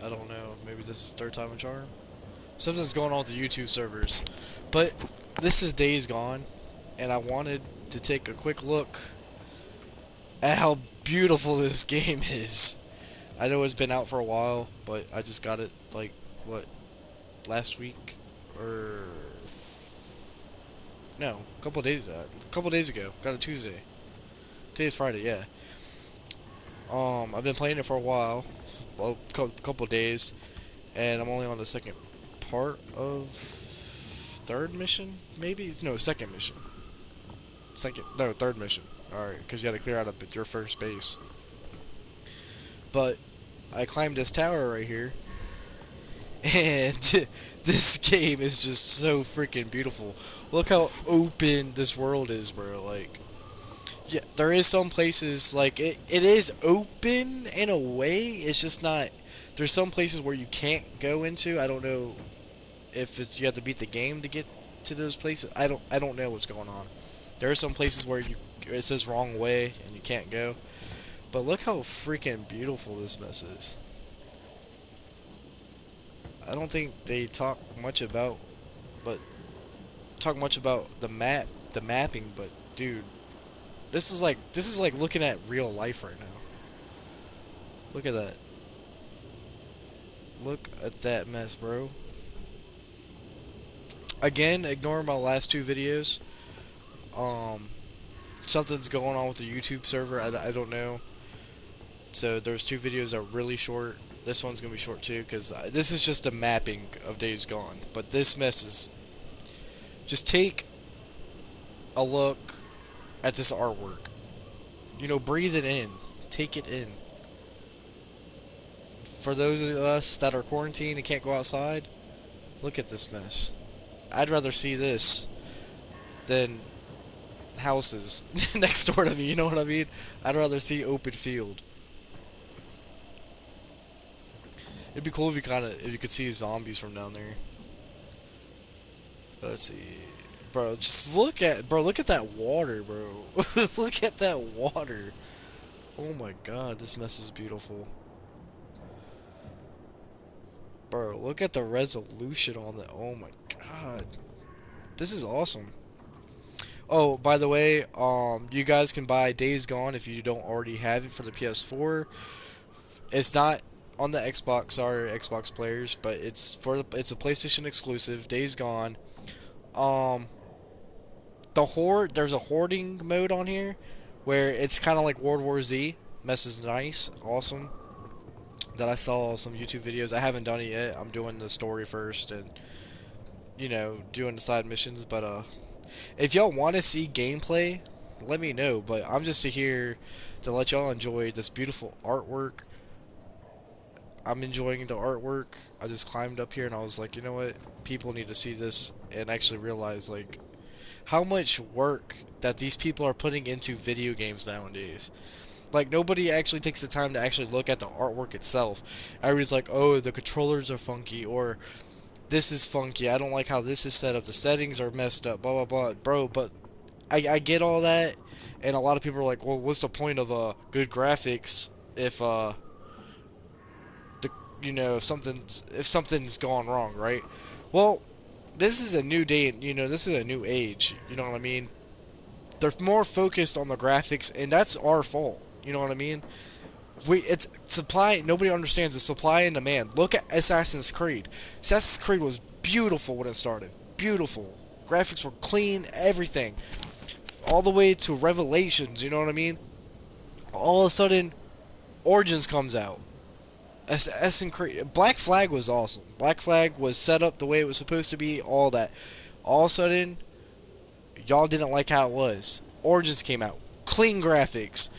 I don't know. Maybe this is third time a charm. Something's going on with the YouTube servers. But this is Days Gone, and I wanted to take a quick look at how beautiful this game is. I know it's been out for a while, but I just got it like what, last week or no, a couple days ago. Got it Tuesday. Today's Friday, yeah. I've been playing it for a while, well, couple days, and I'm only on the second part of third mission, maybe? No, second mission. Third mission. Alright, because you had to clear out your first base. But I climbed this tower right here, and this game is just so freaking beautiful. Look how open this world is, bro. Like, yeah, there is some places, like, it is open in a way, it's just not, there's some places where you can't go into. I don't know if you have to beat the game to get to those places. I don't know what's going on. There are some places where it says wrong way and you can't go. But look how freaking beautiful this mess is. I don't think they talk much about the mapping, but dude, this is like looking at real life right now. Look at that. Look at that mess, bro. Again, ignore my last two videos. Something's going on with the YouTube server. I don't know. So there's two videos that are really short. This one's gonna be short too, because this is just a mapping of Days Gone. But this mess is. Just take a look at this artwork. You know, breathe it in. Take it in. For those of us that are quarantined and can't go outside, look at this mess. I'd rather see this than houses next door to me, you know what I mean? I'd rather see open field. It'd be cool if you could see zombies from down there. Let's see. Bro, look at that water, bro. Look at that water. Oh my god, this mess is beautiful. Bro, look at the resolution on that. Oh my god. This is awesome. Oh, by the way, you guys can buy Days Gone if you don't already have it for the PS4. It's not on the Xbox, sorry, Xbox players, but it's a PlayStation exclusive, Days Gone. There's a hoarding mode on here where it's kind of like World War Z. Mess is nice, awesome. That I saw some YouTube videos. I haven't done it yet. I'm doing the story first and doing the side missions, but if y'all want to see gameplay, let me know, but I'm just here to let y'all enjoy this beautiful artwork. I'm enjoying the artwork. I just climbed up here and I was like, you know what? People need to see this and actually realize, like, how much work that these people are putting into video games nowadays. Like, nobody actually takes the time to actually look at the artwork itself. Everybody's like, oh, the controllers are funky, or this is funky, I don't like how this is set up, the settings are messed up, blah, blah, blah. Bro, but I get all that, and a lot of people are like, well, what's the point of good graphics if if something's gone wrong, right? Well, this is a new day, this is a new age, you know what I mean? They're more focused on the graphics, and that's our fault, you know what I mean? It's supply. Nobody understands the supply and demand. Look at Assassin's Creed. Assassin's Creed was beautiful when it started. Beautiful. Graphics were clean. Everything. All the way to Revelations. You know what I mean? All of a sudden, Origins comes out. Assassin's Creed. Black Flag was awesome. Black Flag was set up the way it was supposed to be. All that. All of a sudden, y'all didn't like how it was. Origins came out. Clean graphics.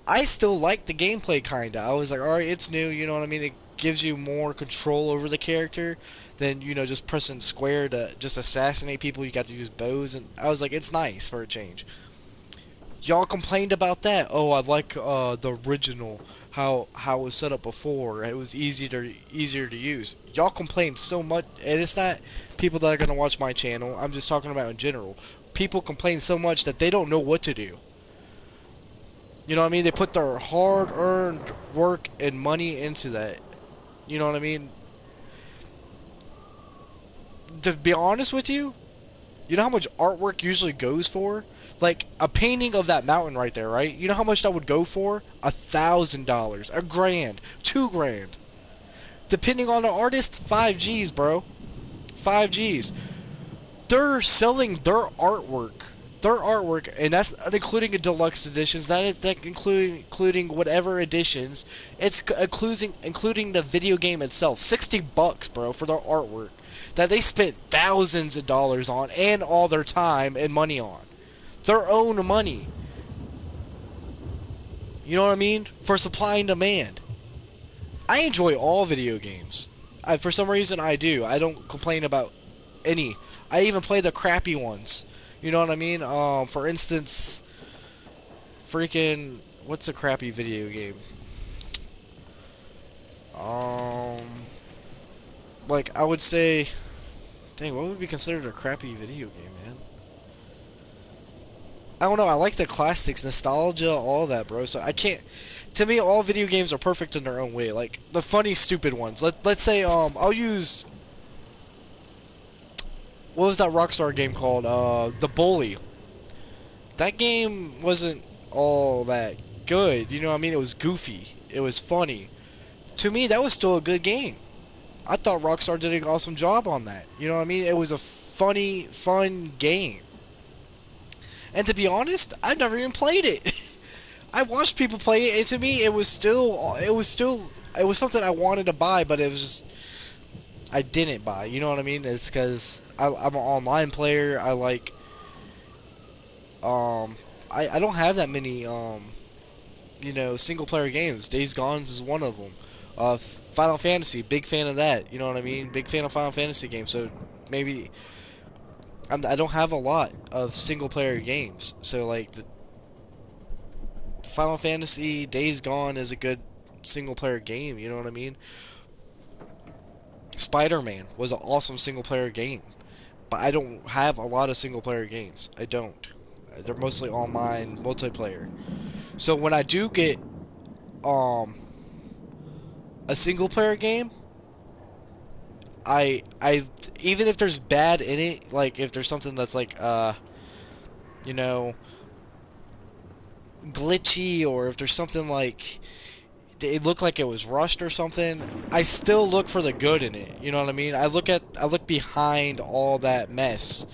I still like the gameplay, kinda. I was like, alright, it's new, you know what I mean? It gives you more control over the character than, just pressing square to just assassinate people. You got to use bows, and I was like, it's nice for a change. Y'all complained about that. Oh, I like the original, how it was set up before. It was easier to use. Y'all complained so much, and it's not people that are going to watch my channel. I'm just talking about in general. People complain so much that they don't know what to do. You know what I mean? They put their hard-earned work and money into that. You know what I mean? To be honest with you, you know how much artwork usually goes for? Like a painting of that mountain right there, right? You know how much that would go for? $1,000, a grand, 2 grand, depending on the artist. 5 G's, bro. 5 G's. They're selling their artwork, and that's not including the deluxe editions. That including whatever editions. It's including the video game itself. $60, bro, for their artwork that they spent thousands of dollars on and all their time and money on. Their own money. You know what I mean? For supply and demand. I enjoy all video games. For some reason, I do. I don't complain about any. I even play the crappy ones. You know what I mean? For instance, freaking, what's a crappy video game? Like, I would say, dang, what would be considered a crappy video game, man? I don't know. I like the classics, nostalgia, all that, bro. So I can't. To me, all video games are perfect in their own way. Like the funny, stupid ones. Let's say I'll use, what was that Rockstar game called? The Bully. That game wasn't all that good. You know what I mean? It was goofy. It was funny. To me, that was still a good game. I thought Rockstar did an awesome job on that. You know what I mean? It was a funny, fun game. And to be honest, I've never even played it. I watched people play it, and to me, it was something I wanted to buy, but it was just, I didn't buy. You know what I mean? It's because I'm an online player. I like, I don't have that many, you know, single player games. Days Gone is one of them. Final Fantasy, big fan of that. You know what I mean? Big fan of Final Fantasy games. So maybe I don't have a lot of single player games. So like Final Fantasy Days Gone is a good single player game. You know what I mean? Spider-Man was an awesome single player game, but I don't have a lot of single player games. I don't. They're mostly online multiplayer. So when I do get a single player game, I even if there's bad in it, like if there's something that's like you know, glitchy, or if there's something like it looked like it was rushed or something, I still look for the good in it. You know what I mean? I look behind all that mess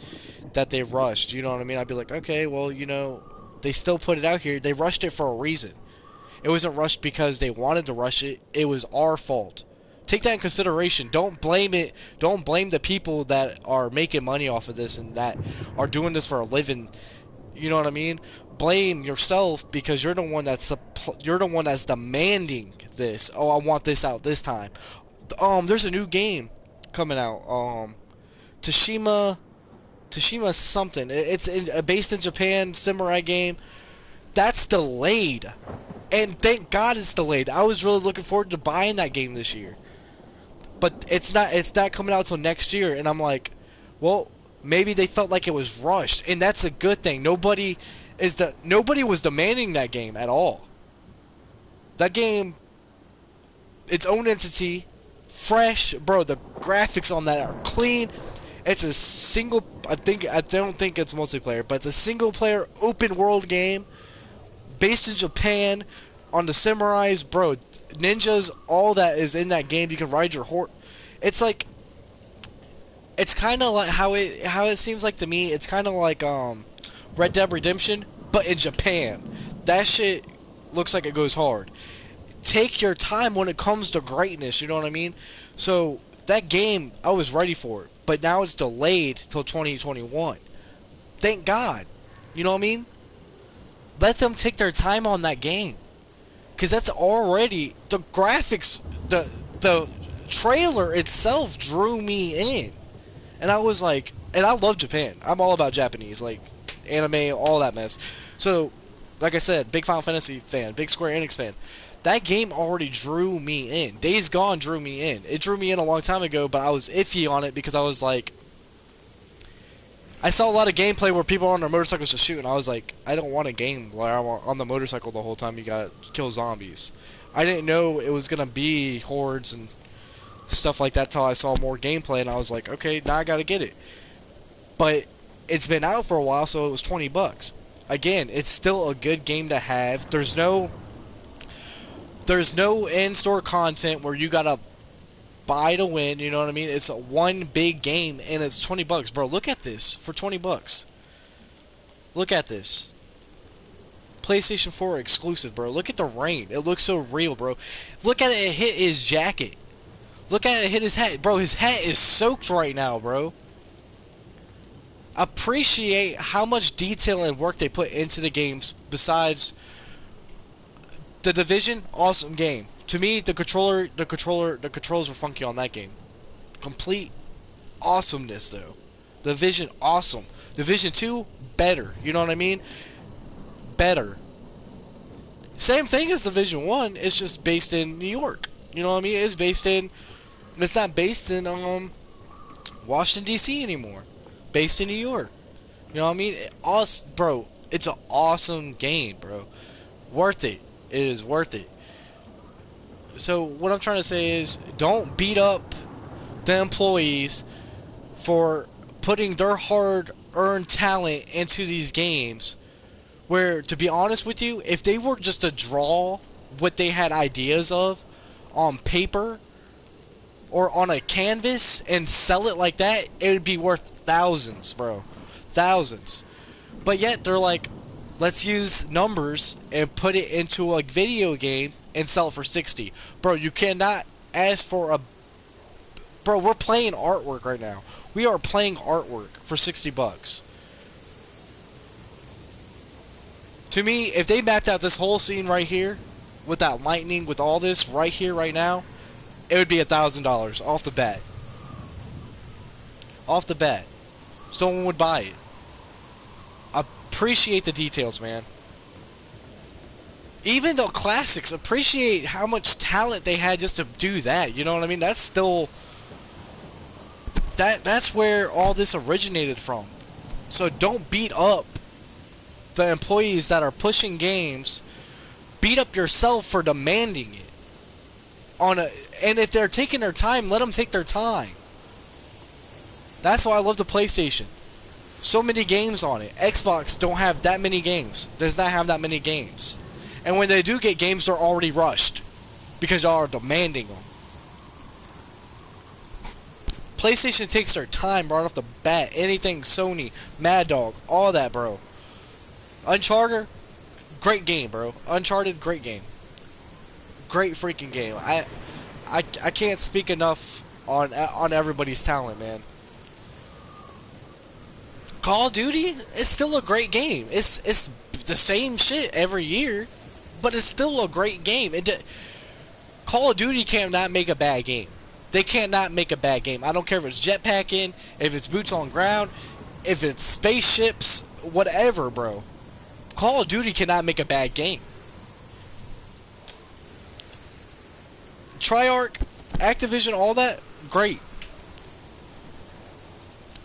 that they rushed. You know what I mean? I'd be like, okay, well, you know, they still put it out here. They rushed it for a reason. It wasn't rushed because they wanted to rush it. It was our fault. Take that in consideration. Don't blame it. Don't blame the people that are making money off of this and that are doing this for a living. You know what I mean? Blame yourself because you're the one that's demanding this. Oh, I want this out this time. There's a new game coming out. Tashima something. It's based in Japan, samurai game. That's delayed. And thank God it's delayed. I was really looking forward to buying that game this year. But it's not coming out till next year, and I'm like, well, maybe they felt like it was rushed, and that's a good thing. Nobody was demanding that game at all. That game, its own entity, fresh, bro. The graphics on that are clean. It's a single. I don't think it's multiplayer, but it's a single player open world game based in Japan on the samurais, bro. Ninjas, all that is in that game. You can ride your horse. It's like, it's kind of like how it seems like to me. It's kind of like Red Dead Redemption, but in Japan. That shit looks like it goes hard. Take your time when it comes to greatness. You know what I mean? So that game, I was ready for it, but now it's delayed till 2021. Thank God. You know what I mean? Let them take their time on that game. Because that's already, the graphics, the trailer itself drew me in. And I was like, and I love Japan. I'm all about Japanese, like anime, all that mess. So, like I said, big Final Fantasy fan, big Square Enix fan. That game already drew me in. Days Gone drew me in. It drew me in a long time ago, but I was iffy on it because I was like, I saw a lot of gameplay where people are on their motorcycles just shooting. I was like, I don't want a game where I'm on the motorcycle the whole time you gotta kill zombies. I didn't know it was gonna be hordes and stuff like that till I saw more gameplay, and I was like, okay, now I gotta get it. But it's been out for a while, so it was $20. Again, it's still a good game to have. There's no in-store content where you gotta buy to win, you know what I mean? It's a one big game and it's $20, bro. Look at this for $20. Look at this. PlayStation 4 exclusive, bro. Look at the rain. It looks so real, bro. Look at it hit his jacket. Look at it hit his hat. Bro, his hat is soaked right now, bro. Appreciate how much detail and work they put into the games besides The Division, awesome game. To me, the controls were funky on that game. Complete awesomeness though. The Division, awesome. Division 2, better. You know what I mean? Better. Same thing as Division 1, it's just based in New York. You know what I mean? It's not based in Washington DC anymore. Based in New York. You know what I mean? Awesome, bro. It's an awesome game, bro. Worth it. It is worth it. So what I'm trying to say is, don't beat up the employees for putting their hard-earned talent into these games. Where, to be honest with you, if they were just to draw what they had ideas of on paper or on a canvas and sell it like that, it would be worth thousands, bro. Thousands. But yet, they're like, let's use numbers and put it into a video game and sell it for 60. Bro, you cannot ask for a... Bro, we're playing artwork right now. We are playing artwork for $60. To me, if they mapped out this whole scene right here, with that lightning, with all this right here, right now, it would be $1,000 off the bat. Off the bat. Someone would buy it. Appreciate the details, man. Even the classics, appreciate how much talent they had just to do that. You know what I mean? That's still... That's where all this originated from. So don't beat up the employees that are pushing games. Beat up yourself for demanding it. And if they're taking their time, let them take their time. That's why I love the PlayStation. So many games on it. Xbox don't have that many games. Does not have that many games. And when they do get games, they're already rushed. Because y'all are demanding them. PlayStation takes their time right off the bat. Anything Sony, Mad Dog, all that, bro. Uncharted, great game, bro. Uncharted, great game. Great freaking game. I can't speak enough on everybody's talent, man. Call of Duty is still a great game. It's the same shit every year, but it's still a great game. Call of Duty cannot make a bad game. They cannot make a bad game. I don't care if it's jetpacking, if it's boots on ground, if it's spaceships, whatever, bro. Call of Duty cannot make a bad game. Treyarch, Activision, all that, great.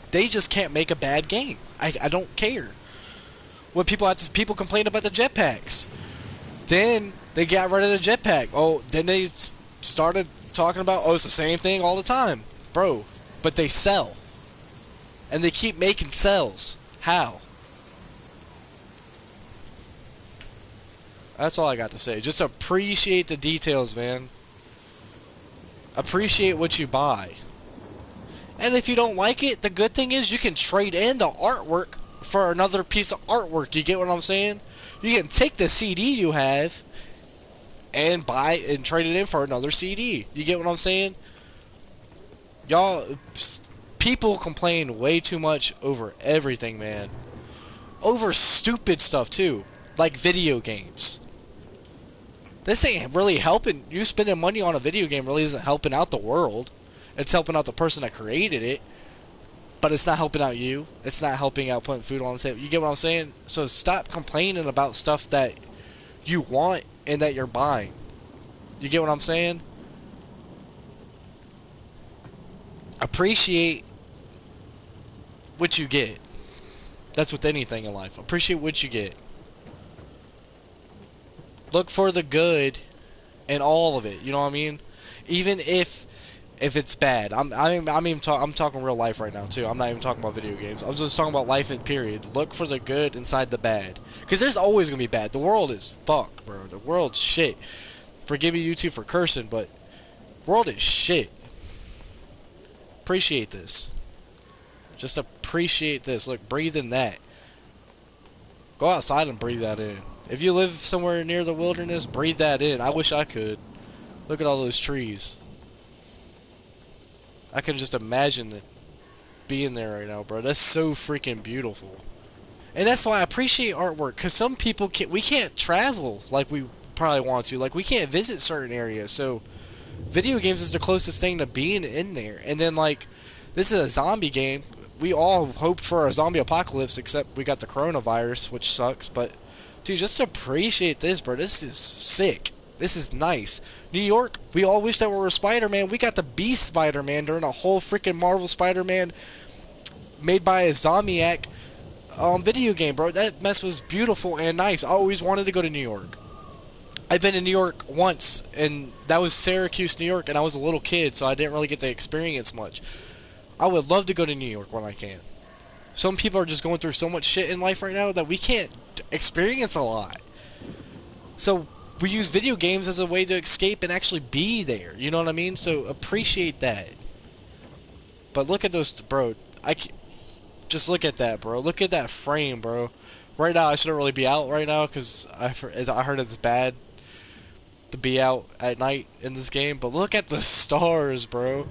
They just can't make a bad game. I don't care. What people complain about the jetpacks. Then they got rid of the jetpack. Oh, then they started talking about, oh, it's the same thing all the time. Bro, but they sell. And they keep making sales. How? That's all I got to say. Just appreciate the details, man. Appreciate what you buy. And if you don't like it, the good thing is you can trade in the artwork for another piece of artwork. You get what I'm saying? You can take the CD you have and buy and trade it in for another CD. You get what I'm saying? Y'all, people complain way too much over everything, man. Over stupid stuff, too. Like video games. This ain't really helping. You spending money on a video game really isn't helping out the world. It's helping out the person that created it. But it's not helping out you. It's not helping out putting food on the table. You get what I'm saying? So stop complaining about stuff that you want and that you're buying. You get what I'm saying? Appreciate what you get. That's with anything in life. Appreciate what you get. Look for the good in all of it. You know what I mean? Even if if it's bad. I'm talking real life right now too. I'm not even talking about video games. I'm just talking about life in period. Look for the good inside the bad, because there's always gonna be bad. The world is fucked, bro. The world's shit. Forgive me, YouTube, for cursing, but world is shit. Appreciate this. Just appreciate this. Look, breathe in that. Go outside and breathe that in. If you live somewhere near the wilderness, breathe that in. I wish I could. Look at all those trees. I can just imagine it being there right now, bro. That's so freaking beautiful. And that's why I appreciate artwork, because some people we can't travel like we probably want to. Like, we can't visit certain areas, so video games is the closest thing to being in there. And then, like, this is a zombie game. We all hoped for a zombie apocalypse, except we got the coronavirus, which sucks. But, dude, just appreciate this, bro. This is sick. This is nice. New York, we all wish that we were Spider-Man. We got the Beast Spider-Man during a whole freaking Marvel Spider-Man made by a Zombiac video game, bro. That mess was beautiful and nice. I always wanted to go to New York. I've been in New York once, and that was Syracuse, New York, and I was a little kid, so I didn't really get to experience much. I would love to go to New York when I can. Some people are just going through so much shit in life right now that we can't experience a lot. So we use video games as a way to escape and actually be there. You know what I mean? So appreciate that. But look at those, bro. Just look at that, bro. Look at that frame, bro. Right now, I shouldn't really be out right now because I heard it's bad to be out at night in this game. But look at the stars, bro.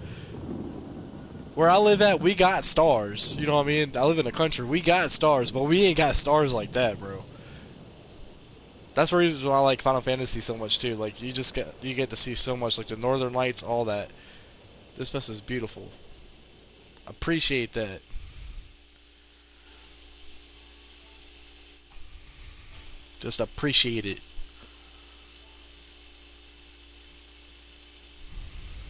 Where I live at, we got stars. You know what I mean? I live in a country. We got stars, but we ain't got stars like that, bro. That's the reason why I like Final Fantasy so much too. Like, you get to see so much, like the Northern Lights, all that. This mess is beautiful. Appreciate that. Just appreciate it.